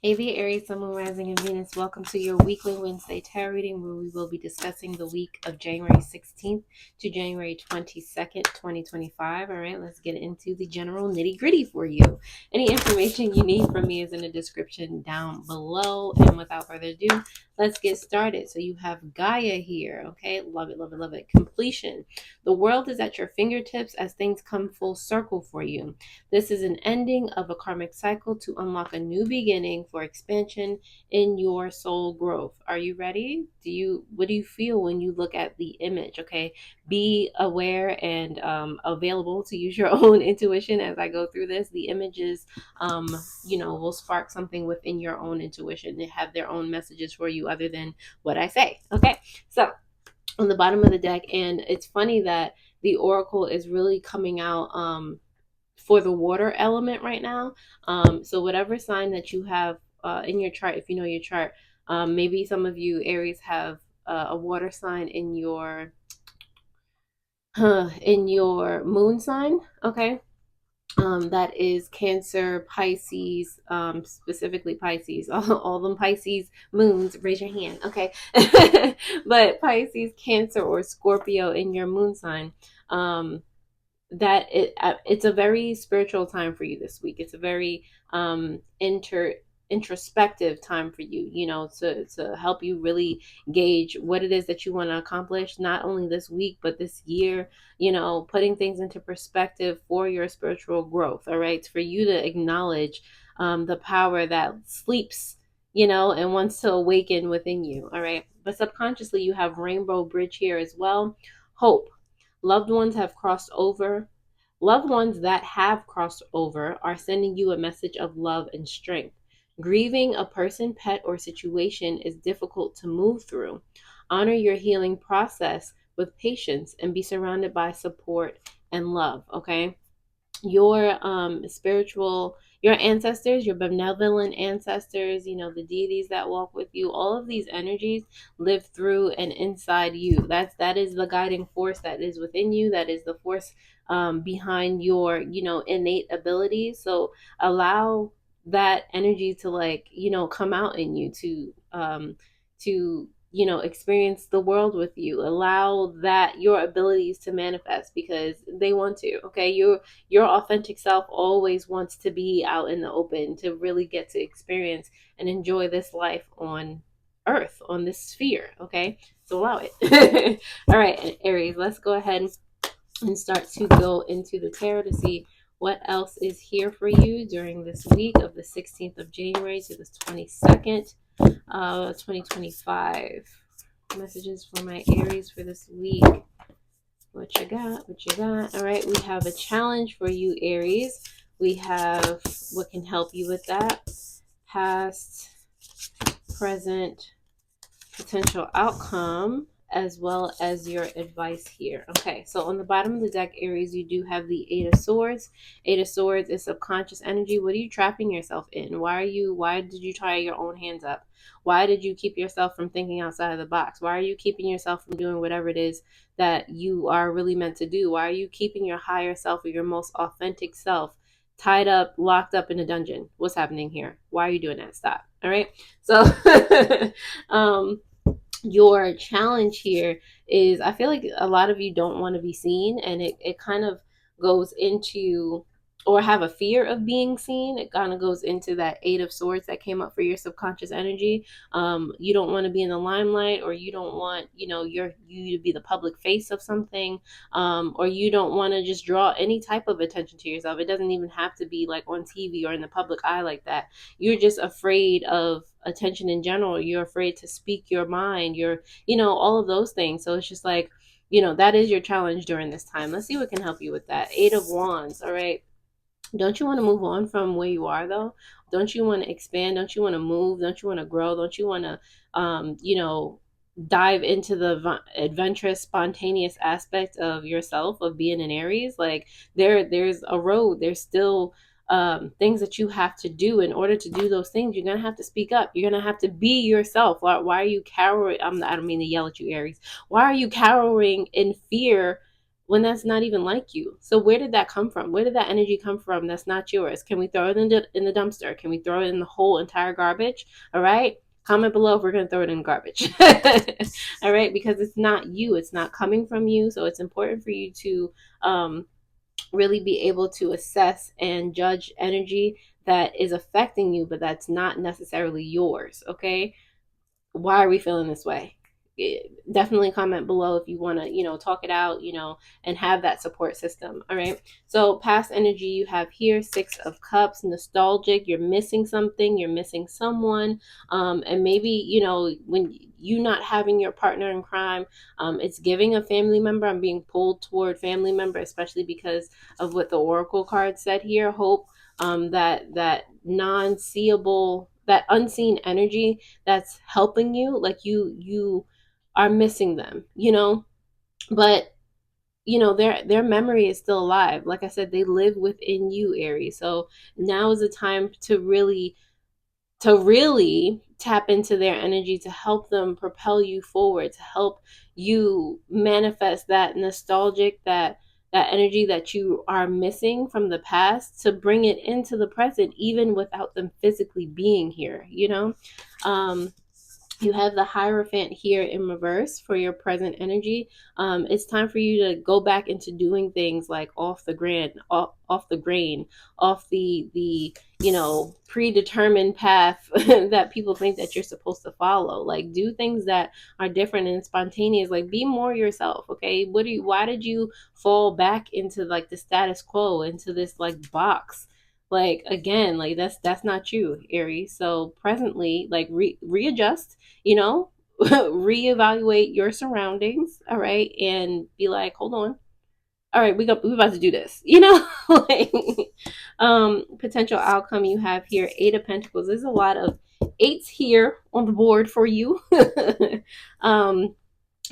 Hiya Aries Sun, Moon, Rising, and Venus. Welcome to your weekly Wednesday tarot reading, where we will be discussing the week of January 16th to January 22nd, 2025. All right, let's get into the general nitty gritty for you. Any information you need from me is in the description down below. And without further ado, let's get started. So you have Gaia here. Okay, love it, love it, love it. Completion. The world is at your fingertips as things come full circle for you. This is an ending of a karmic cycle to unlock a new beginning for expansion in your soul growth. Are you ready? What do you feel when you look at the image? Okay, be aware and available to use your own intuition as I go through this. The images, will spark something within your own intuition. They have their own messages for you other than what I say. Okay, so on the bottom of the deck, and it's funny that the oracle is really coming out for the water element right now. So whatever sign that you have in your chart, if you know your chart, maybe some of you Aries have a water sign in your moon sign. Okay. That is Cancer, Pisces, specifically Pisces. All them Pisces moons, raise your hand. Okay. But Pisces, Cancer, or Scorpio in your moon sign. It's a very spiritual time for you this week. It's a very introspective time for you, to help you really gauge what it is that you want to accomplish, not only this week but this year, putting things into perspective for your spiritual growth. All right, it's for you to acknowledge the power that sleeps, and wants to awaken within you. All right, but subconsciously you have Rainbow Bridge here as well. Hope. Loved ones have crossed over. Loved ones that have crossed over are sending you a message of love and strength. Grieving a person, pet, or situation is difficult to move through. Honor your healing process with patience and be surrounded by support and love, okay? Your your ancestors, your benevolent ancestors, the deities that walk with you, all of these energies live through and inside you. That is the guiding force that is within you. That is the force behind your innate abilities. So allow that energy to come out in you, to experience the world with you. Allow that your abilities to manifest because they want to. Okay, your authentic self always wants to be out in the open, to really get to experience and enjoy this life on earth, on this sphere. Okay, so allow it. All right, Aries, let's go ahead and start to go into the tarot to see what else is here for you during this week of the 16th of January to the 22nd, 2025. Messages for my Aries for this week. What you got? What you got? All right, we have a challenge for you, Aries. We have what can help you with that. Past, present, potential outcome, as well as your advice here. Okay, so on the bottom of the deck, Aries, you do have the Eight of Swords. Eight of Swords is subconscious energy. What are you trapping yourself in? Why did you tie your own hands up? Why did you keep yourself from thinking outside of the box? Why are you keeping yourself from doing whatever it is that you are really meant to do? Why are you keeping your higher self or your most authentic self tied up, locked up in a dungeon? What's happening here? Why are you doing that? Stop. All right. So, your challenge here is, I feel like a lot of you don't want to be seen, and it kind of goes into, or have a fear of being seen. It kind of goes into that Eight of Swords that came up for your subconscious energy. You don't want to be in the limelight, or you don't want you to be the public face of something, or you don't want to just draw any type of attention to yourself. It doesn't even have to be like on TV or in the public eye like that. You're just afraid of attention in general. You're afraid to speak your mind. You're all of those things. So it's just like, that is your challenge during this time. Let's see what can help you with that. Eight of Wands. All right, don't you want to move on from where you are though? Don't you want to expand? Don't you want to move? Don't you want to grow? Don't you want to dive into the adventurous, spontaneous aspect of yourself, of being an Aries? Like there's a road. There's still things that you have to do. In order to do those things, you're gonna have to speak up. You're gonna have to be yourself. Why are you cowering? I don't mean to yell at you, Aries. Why are you cowering in fear when that's not even like you. So where did that come from? Where did that energy come from that's not yours? Can we throw it in the dumpster? Can we throw it in the whole entire garbage? All right. Comment below if we're going to throw it in garbage. All right. Because it's not you. It's not coming from you. So it's important for you to really be able to assess and judge energy that is affecting you, but that's not necessarily yours. Okay. Why are we feeling this way? Definitely comment below if you want to, talk it out, and have that support system. All right. So past energy you have here, 6 of Cups, nostalgic. You're missing something. You're missing someone. And maybe, when you not having your partner in crime, it's giving a family member. I'm being pulled toward family member, especially because of what the Oracle card said here. Hope, that non-seeable, that unseen energy that's helping you, like you are missing them, but their memory is still alive. Like I said, they live within you, Aries. So now is the time to really tap into their energy, to help them propel you forward, to help you manifest that nostalgic, that energy that you are missing from the past, to bring it into the present even without them physically being here. um you have the Hierophant here in reverse for your present energy. It's time for you to go back into doing things like off the grain, off the predetermined path that people think that you're supposed to follow. Like, do things that are different and spontaneous. Like, be more yourself. Okay, why did you fall back into like the status quo, into this like box? Like, again, like that's not you, Aries. So presently, like, readjust, reevaluate your surroundings, all right, and be like, hold on, all right, we about to do this, like, potential outcome you have here, 8 of Pentacles. There's a lot of eights here on the board for you. um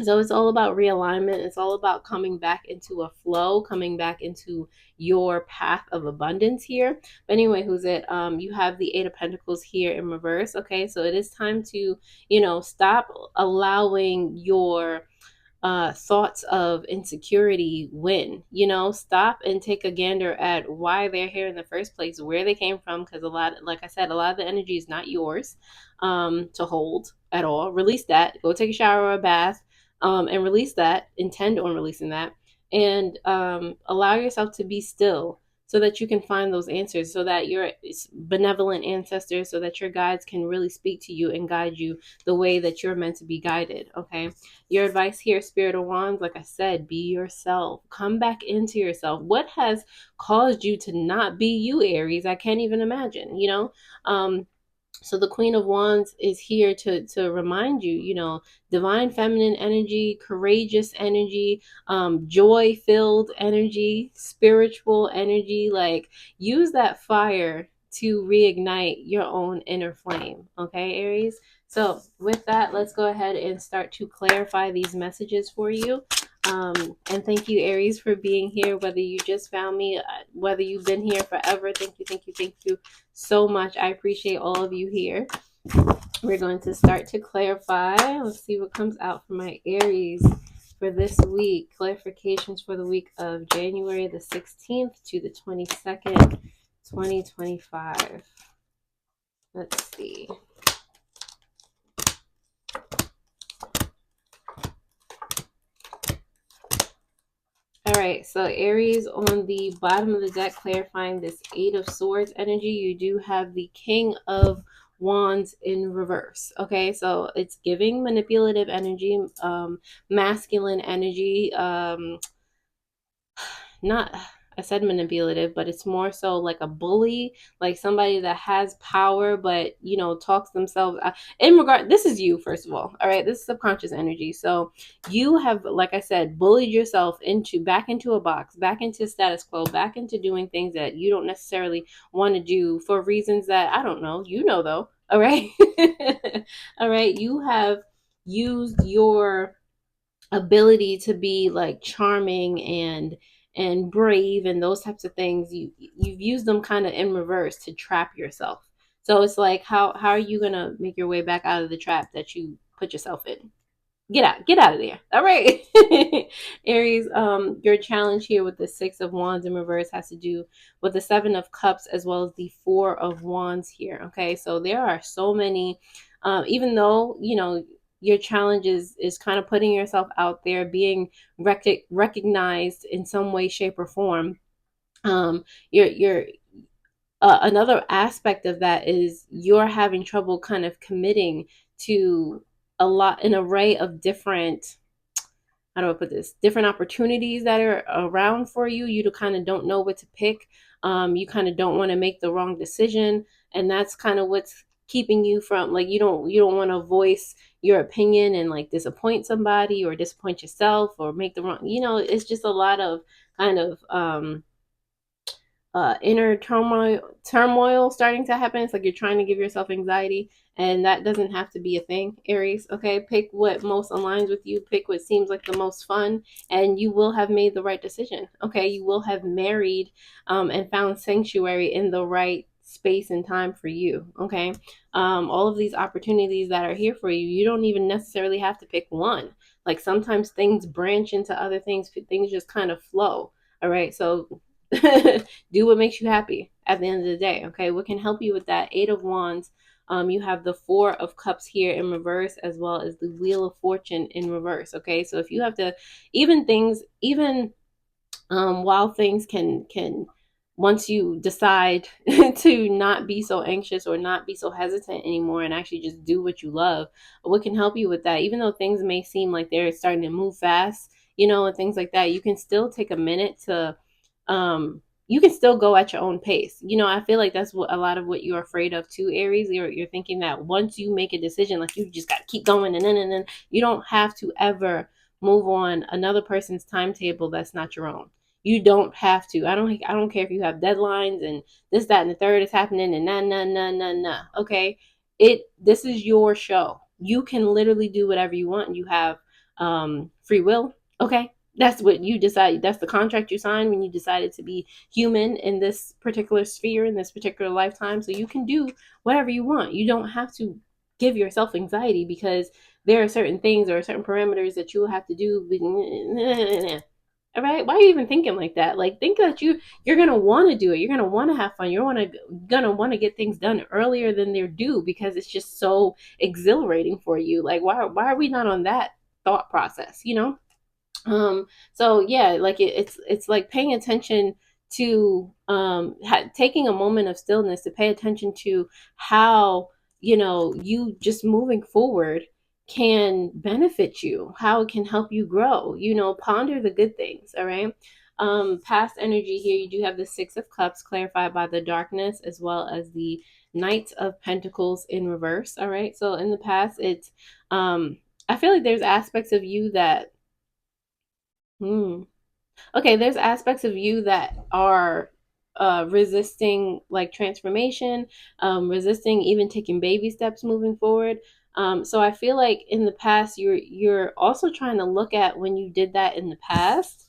so it's all about realignment. It's all about coming back into a flow, coming back into your path of abundance here. But anyway, who's it? You have the 8 of Pentacles here in reverse. Okay, so it is time to, stop allowing your thoughts of insecurity win. Stop and take a gander at why they're here in the first place, where they came from, because like I said, a lot of the energy is not yours to hold at all. Release that. Go take a shower or a bath, and release that. Intend on releasing that, and allow yourself to be still, so that you can find those answers, so that your benevolent ancestors, so that your guides can really speak to you and guide you the way that you're meant to be guided. Okay. Your advice here, Spirit of Wands, like I said, be yourself. Come back into yourself. What has caused you to not be you, Aries? I can't even imagine, so the Queen of Wands is here to remind you, divine feminine energy, courageous energy, joy filled energy, spiritual energy. Like, use that fire to reignite your own inner flame. Okay, Aries. So with that, let's go ahead and start to clarify these messages for you. And thank you, Aries, for being here. Whether you just found me, whether you've been here forever, thank you so much. I appreciate all of you here. We're going to start to clarify. Let's see what comes out for my Aries for this week. Clarifications for the week of January the 16th to the 22nd, 2025. Let's see. All right, so Aries, on the bottom of the deck, clarifying this 8 of Swords energy, you do have the King of Wands in reverse. Okay, so it's giving manipulative energy, masculine energy, not, I said manipulative, but it's more so like a bully, like somebody that has power, but talks themselves out. In regard, this is you, first of all right, this is subconscious energy. So you have, like I said, bullied yourself back into a box, back into status quo, back into doing things that you don't necessarily want to do for reasons that I don't know, though. All right. All right, you have used your ability to be like charming and brave and those types of things. You've used them kind of in reverse to trap yourself. So it's like, how are you gonna make your way back out of the trap that you put yourself in? Get out of there. All right. Aries, your challenge here with the 6 of Wands in reverse has to do with the 7 of Cups as well as the 4 of Wands here. Okay, so there are so many, even though, your challenge is kind of putting yourself out there, being recognized in some way, shape, or form. You're another aspect of that is you're having trouble kind of committing to an array of different, how do I put this, different opportunities that are around for you. You kind of don't know what to pick. You kind of don't want to make the wrong decision, and that's kind of what's keeping you from, like, you don't want to voice your opinion and like disappoint somebody or disappoint yourself or make the wrong, it's just a lot of kind of inner turmoil starting to happen. It's like you're trying to give yourself anxiety, and that doesn't have to be a thing, Aries. Okay, pick what most aligns with you, pick what seems like the most fun, and you will have made the right decision. Okay, you will have married and found sanctuary in the right space and time for you. Okay, all of these opportunities that are here for you, you don't even necessarily have to pick one. Like sometimes things branch into other things, things just kind of flow. All right, so do what makes you happy at the end of the day. Okay, what can help you with that? 8 of Wands. You have the 4 of Cups here in reverse, as well as the Wheel of Fortune in reverse. Okay, so if you have to, even while things can once you decide to not be so anxious or not be so hesitant anymore and actually just do what you love, what can help you with that, even though things may seem like they're starting to move fast, and things like that, you can still take a minute to you can still go at your own pace. I feel like that's what a lot of what you're afraid of too, Aries. You're thinking that once you make a decision, like you just got to keep going, and then you don't have to ever move on another person's timetable that's not your own. You don't have to. I don't care if you have deadlines and this, that, and the third is happening, and nah. Okay, this is your show. You can literally do whatever you want. You have free will. Okay, that's what you decide. That's the contract you signed when you decided to be human in this particular sphere, in this particular lifetime. So you can do whatever you want. You don't have to give yourself anxiety because there are certain things or certain parameters that you will have to do. All right, why are you even thinking like that? Like, think that you're gonna want to do it. You're gonna want to have fun. Gonna want to get things done earlier than they're due because it's just so exhilarating for you. Like, why are we not on that thought process? So yeah, like it's like paying attention to taking a moment of stillness to pay attention to how, you just moving forward can benefit you, how it can help you grow. Ponder the good things. All right. Past energy here, you do have the 6 of Cups clarified by the darkness, as well as the Knight of Pentacles in reverse. All right, so in the past, it's I feel like there's aspects of you that okay, there's aspects of you that are resisting like transformation, resisting even taking baby steps moving forward. So I feel like in the past, you're also trying to look at when you did that in the past,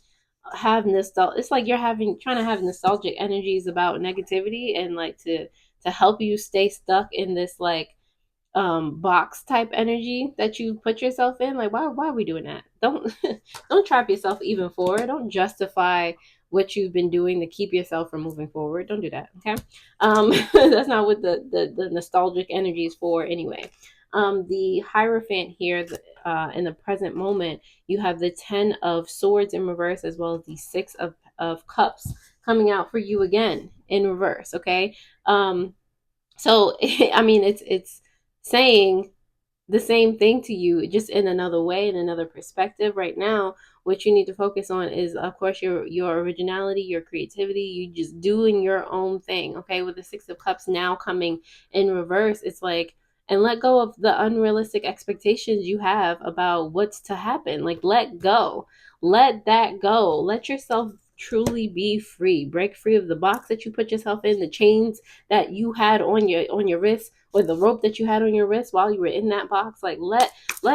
have nostalgia. It's like you're trying to have nostalgic energies about negativity and like to help you stay stuck in this like box type energy that you put yourself in. Like, why are we doing that? Don't trap yourself even forward. Don't justify what you've been doing to keep yourself from moving forward. Don't do that. Okay. That's not what the nostalgic energy is for anyway. The Hierophant here, in the present moment, you have the 10 of Swords in reverse, as well as the 6 of Cups coming out for you again in reverse. Okay. So I mean, it's saying the same thing to you, just in another way, in another perspective. Right now, what you need to focus on is, of course, your originality, your creativity, you just doing your own thing. Okay, with the 6 of Cups now coming in reverse, it's like, and let go of the unrealistic expectations you have about what's to happen. Like, let go, let that go, let yourself truly be free, break free of the box that you put yourself in, the chains that you had on your wrist, or the rope that you had on your wrist while you were in that box. Like, let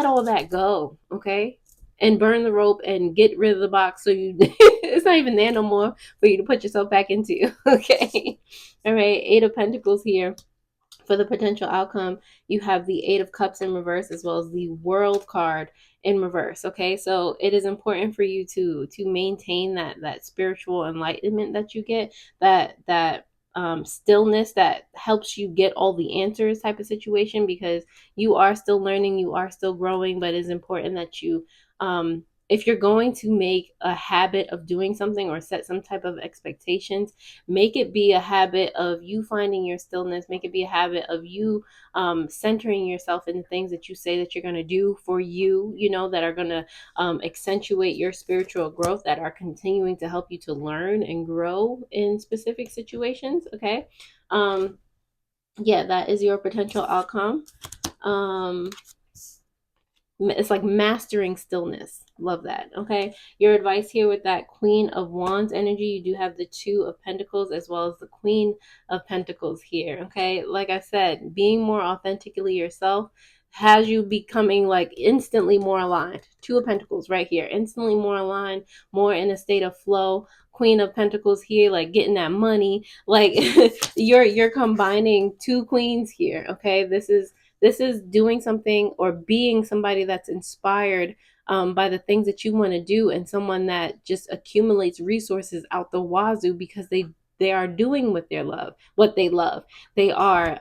all that go. Okay, and burn the rope and get rid of the box, so you it's not even there no more for you to put yourself back into. Okay. All right, 8 of Pentacles here For the potential outcome, you have the Eight of Cups in reverse as well as the World card in reverse. Okay, so it is important for you to maintain that spiritual enlightenment that you get, that stillness that helps you get all the answers type of situation, because you are still learning, you are still growing, but it's important that you if you're going to make a habit of doing something or set some type of expectations, make it be a habit of you finding your stillness. Make it be a habit of you centering yourself in the things that you say that you're going to do for you, you know, that are going to accentuate your spiritual growth, that are continuing to help you to learn and grow in specific situations. Okay. Um, yeah, that is your potential outcome. Um, it's like mastering stillness. Love that. Okay. Your advice here with that Queen of Wands energy, you do have the Two of Pentacles as well as the Queen of Pentacles here. Okay. Like I said, being more authentically yourself has you becoming like instantly more aligned. Two of Pentacles right here, instantly more aligned, more in a state of flow. Queen of Pentacles here, like getting that money. Like you're combining two queens here. Okay. This is doing something or being somebody that's inspired by the things that you want to do, and someone that just accumulates resources out the wazoo because they are doing what they love. They are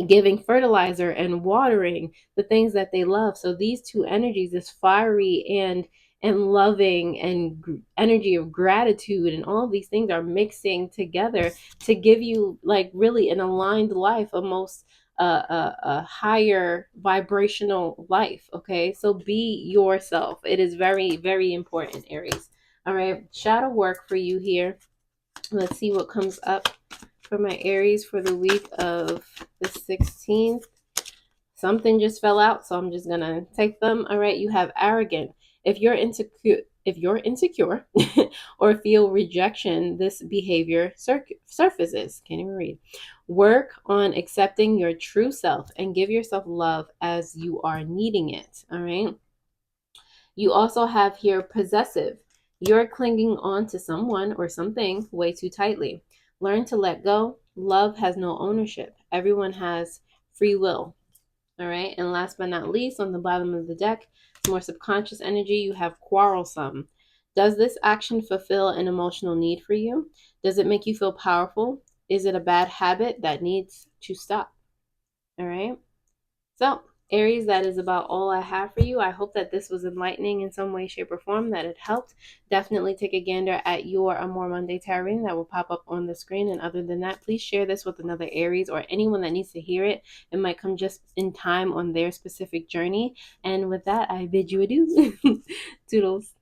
giving fertilizer and watering the things that they love. So these two energies, this fiery and loving and energy of gratitude and all of these things are mixing together to give you like really an aligned life, a most a higher vibrational life. Okay, so be yourself. It is very, very important, Aries. All right, shadow work for you here. Let's see what comes up for my Aries for the week of the 16th. Something just fell out, so I'm just gonna take them. All right, you have arrogant. If you're insecure or feel rejection, this behavior surfaces. Can't even read. Work on accepting your true self and give yourself love as you are needing it. All right. You also have here possessive. You're clinging on to someone or something way too tightly. Learn to let go. Love has no ownership. Everyone has free will. All right. And last but not least, on the bottom of the deck, it's more subconscious energy. You have quarrelsome. Does this action fulfill an emotional need for you? Does it make you feel powerful? Is it a bad habit that needs to stop? All right. So, Aries, that is about all I have for you. I hope that this was enlightening in some way, shape, or form, that it helped. Definitely take a gander at your Amor Monday tarot reading that will pop up on the screen. And other than that, please share this with another Aries or anyone that needs to hear it. It might come just in time on their specific journey. And with that, I bid you adieu. Toodles.